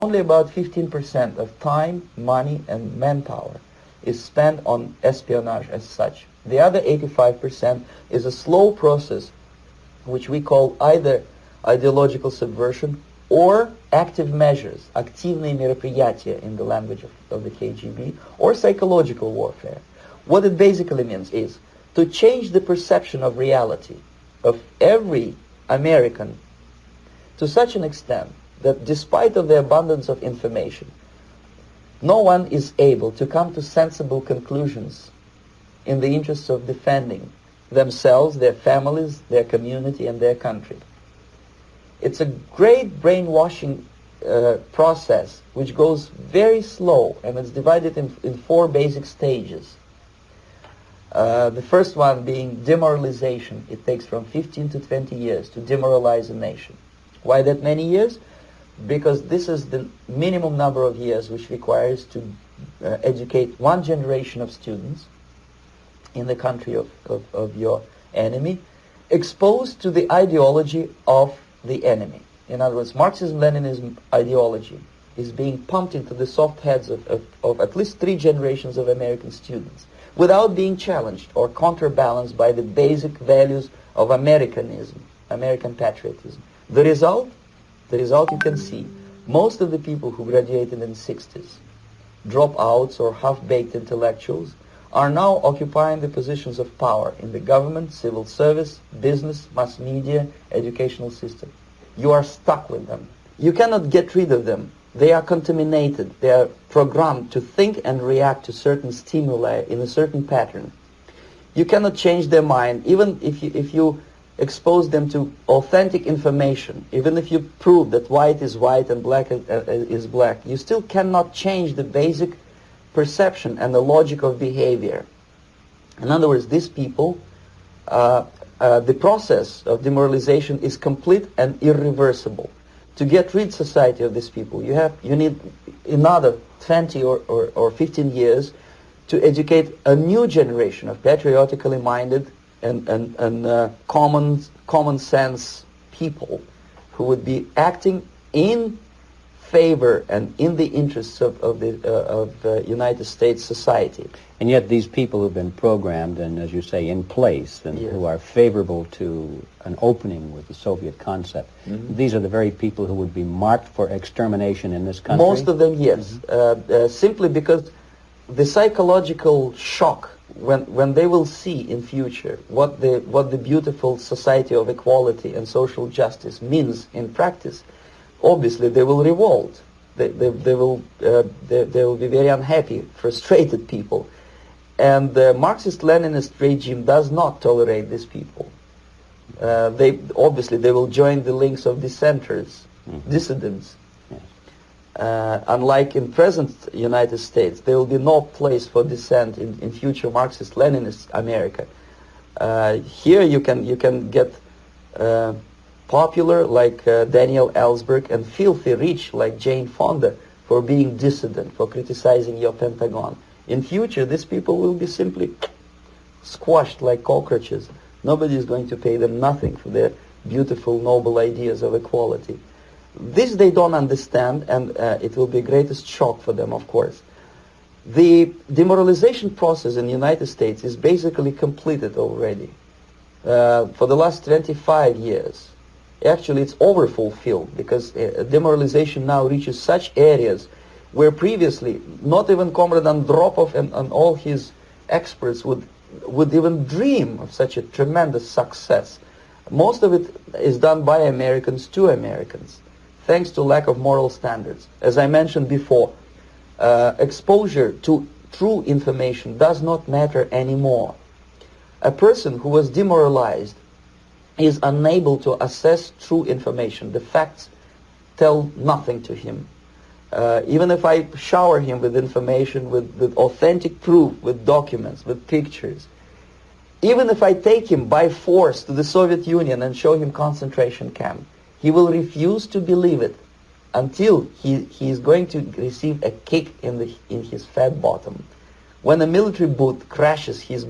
Only about 15% of time, money, and manpower is spent on espionage as such. The other 85% is a slow process which we call either ideological subversion or active measures, активные мероприятия in the language of the KGB, or psychological warfare. What it basically means is to change the perception of reality of every American to such an extent that despite of the abundance of information, no one is able to come to sensible conclusions in the interests of defending themselves, their families, their community, and their country. It's a great brainwashing process which goes very slow, and it's divided in four basic stages. The first one being demoralization. It takes from 15 to 20 years to demoralize a nation. Why that many years? Because this is the minimum number of years which requires to educate one generation of students in the country of your enemy, exposed to the ideology of the enemy. In other words, Marxism-Leninism ideology is being pumped into the soft heads of at least 3 generations of American students without being challenged or counterbalanced by the basic values of Americanism, American patriotism. The result you can see. Most of the people who graduated in the 60s, dropouts or half-baked intellectuals, are now occupying the positions of power in the government, civil service, business, mass media, educational system. You are stuck with them. You cannot get rid of them. They are contaminated. They are programmed to think and react to certain stimuli in a certain pattern. You cannot change their mind, even if you expose them to authentic information, even if you prove that white is white and black is black, you still cannot change the basic perception and the logic of behavior. In other words, these people, the process of demoralization is complete and irreversible. To get rid society of these people, you need another 20 or 15 years to educate a new generation of patriotically minded and common sense people who would be acting in favor and in the interests of the United States society. And yet these people who've been programmed and, as you say, in place and Yes. who are favorable to an opening with the Soviet concept, these are the very people who would be marked for extermination in this country? Most of them, yes. Simply because the psychological shock when they will see in future what the beautiful society of equality and social justice means in practice, obviously they will revolt. They will be very unhappy, frustrated people, and the Marxist-Leninist regime does not tolerate these people. They will join the links of dissenters, dissidents. Unlike in present United States, there will be no place for dissent in future Marxist-Leninist America. Here you can get popular like Daniel Ellsberg and filthy rich like Jane Fonda for being dissident, for criticizing your Pentagon. In future, these people will be simply squashed like cockroaches. Nobody is going to pay them nothing for their beautiful, noble ideas of equality. This they don't understand, and it will be the greatest shock for them, of course. The demoralization process in the United States is basically completed already. For the last 25 years. Actually, it's overfulfilled because demoralization now reaches such areas where previously not even Comrade Andropov and all his experts would even dream of such a tremendous success. Most of it is done by Americans to Americans, thanks to lack of moral standards. As I mentioned before, exposure to true information does not matter anymore. A person who was demoralized is unable to assess true information. The facts tell nothing to him. Even if I shower him with information, with authentic proof, with documents, with pictures, even if I take him by force to the Soviet Union and show him concentration camp, he will refuse to believe it until he is going to receive a kick in his fat bottom. When a military boot crashes his,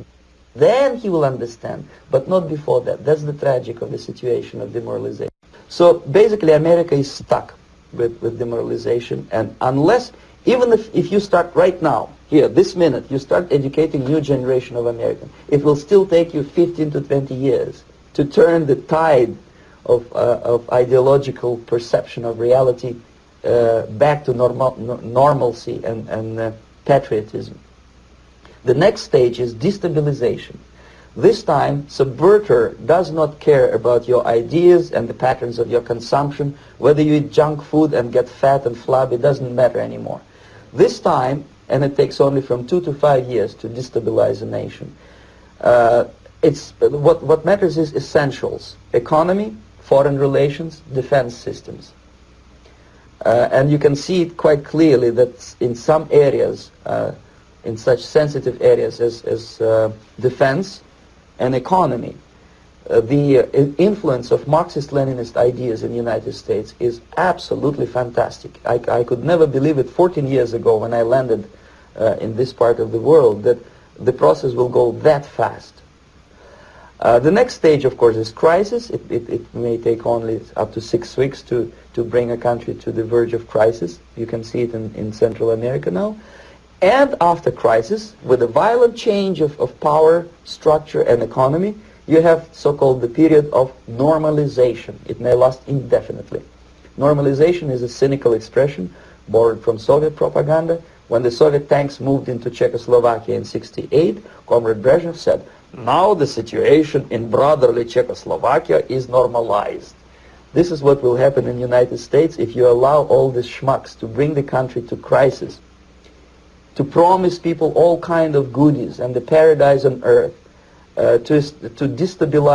then he will understand, but not before that. That's the tragic of the situation of demoralization. So basically America is stuck with demoralization, and unless, even if you start right now, here, this minute, you start educating new generation of Americans, it will still take you 15 to 20 years to turn the tide of ideological perception of reality back to normalcy and patriotism. The next stage is destabilization. This time, subverter does not care about your ideas and the patterns of your consumption. Whether you eat junk food and get fat and flabby, it doesn't matter anymore. This time, and it takes only from 2 to 5 years to destabilize a nation, what matters is essentials: economy, foreign relations, defense systems. And you can see it quite clearly that in some areas, in such sensitive areas as defense and economy, the influence of Marxist-Leninist ideas in the United States is absolutely fantastic. I could never believe it 14 years ago when I landed in this part of the world that the process will go that fast. The next stage, of course, is crisis. It may take only up to 6 weeks to bring a country to the verge of crisis. You can see it in Central America now. And after crisis, with a violent change of power, structure, and economy, you have so-called the period of normalization. It may last indefinitely. Normalization is a cynical expression borrowed from Soviet propaganda. When the Soviet tanks moved into Czechoslovakia in '68, Comrade Brezhnev said, "Now the situation in brotherly Czechoslovakia is normalized." This is what will happen in the United States if you allow all these schmucks to bring the country to crisis, to promise people all kind of goodies and the paradise on earth, to destabilize